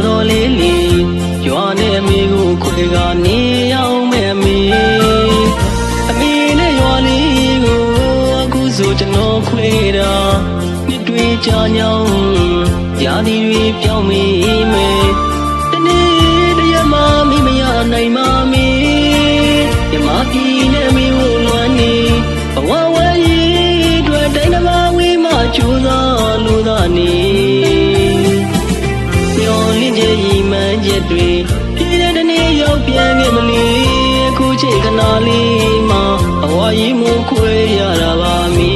တော်လေးလီရွာနဲ့မိကိုခွေကနေအောင်မဲ့အမေနဲ့ရွာလေးကိုအခုဆိုကျွန်တော်ခွေတာနှစ်တွေကြာညောင်းရာသီတွေပြောင်းမိမယ်တနေ့တရက်မှမိမရနိုင်ပါမေမြမပြည်နဲ့မိကိုလွမ်းနေဘဝဝဲကြီးတွေ့တိုင်းတစ်ပါးဝေးမှကြိုးစားလို့သာနေမျောလင့်တဲ့ရီမှန်းချက်တွေပြည်တဲ့တနေ့ရောက်ပြန်ခဲ့မလီအခုချိန်ခဏလေးမှဘဝကြီးမခွေရတာပါမီ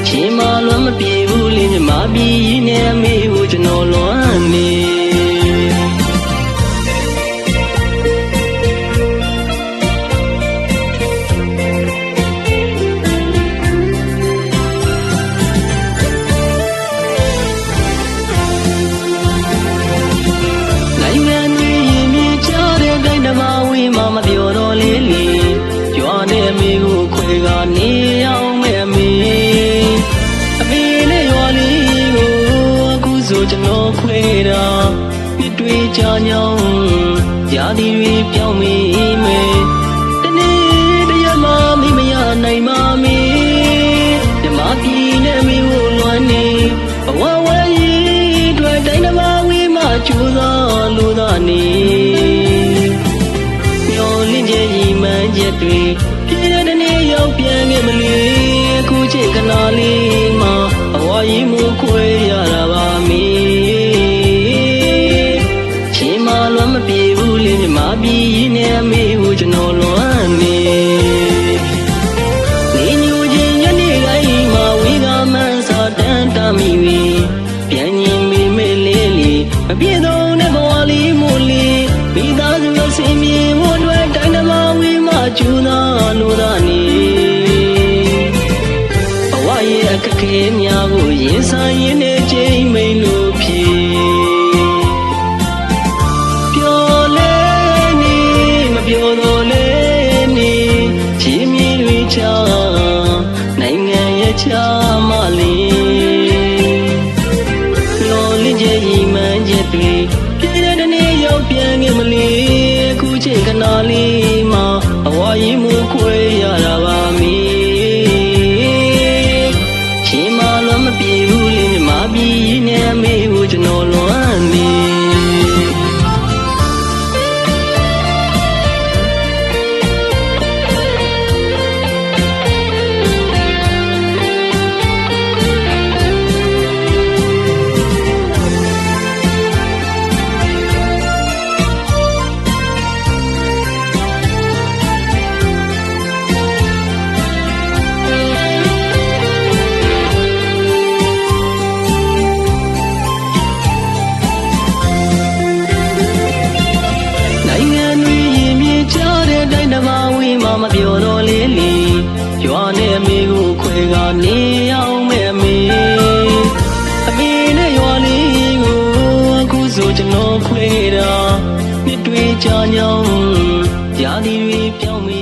ချိန်မှလွမ်းမပြေဘူးလေမြမပြည်နဲ့မိကိုကျွန်တော်လွမ်းနေမပြောတော့လေးလီရွာနဲ့မိကိုခွေကနေအောင်မဲ့အမေနဲ့ရွာလေးကိုအခုဆိုကျွန်တော်ခွေတာနှစ်တွေကြာညောင်းရာသီတွေပြောင်းမိမယ်တနေ့တရက်မှမိမရနိုင်ပါမေမြမပြည်နဲ့မိကိုလွမ်းနေဘဝဝဲကြီးတွေ့တိုင်းတစ်ပါးဝေးမှကြိုးစားလို့သာနေချက်တွေပြည်တဲ့တနေ့ရောက်ပြန်ခဲ့မလီအခုချိန်ခဏလေးမှဘဝကြီးမခွေရတာပါမီချိန်မှလွမ်းမပြေဘူးလေမြမပြည်နဲ့အမေကိုကျွန်တော်လွမ်းနေနေညူချင်းညနေတိုင်းမှဝေးကမှန်းစာတန်းတမိဝီပြန်ရင်မိမေလေးလီမပြေတော့တဲ့ဘဝလေးမို့လီမိသားစုအစင်ပြေဖို့အတွက်တိုင်းတစ်ပါးဝေးကျူနာလို့သာနေဘဝရဲ့အခက်ခဲများကိုရင်ဆိုင်ရင်းနဲ့ချိန်မိန်လို့ဖြစ်ပျော်လဲနေမပျော်တော့လဲနေချီးမြှေးတွေချနိုင်ငံရဲ့ချမလေးလောလင်းရဲ့ရီမှန်းချက်တွေပြည်တဲ့တနေ့ရောက်ပြန်ခဲ့မလီအခုချိန်ခဏလေးမှဘဝကြီးမခွေရတာပါမီချိန်မှလွမ်းမပြေဘူးလေမြမပြည်နဲ့အမေကိုကျွန်တော်လွမ်းနေမပြောတော့လေးလီရွာနဲ့မိကိုခွေကနေအောင်မဲ့အမေနဲ့ရွာလေးကိုအခုဆိုကျွန်တော်ခွေတာနှစ်တွေကြာညောင်းရာသီတွေပြောင်းမိ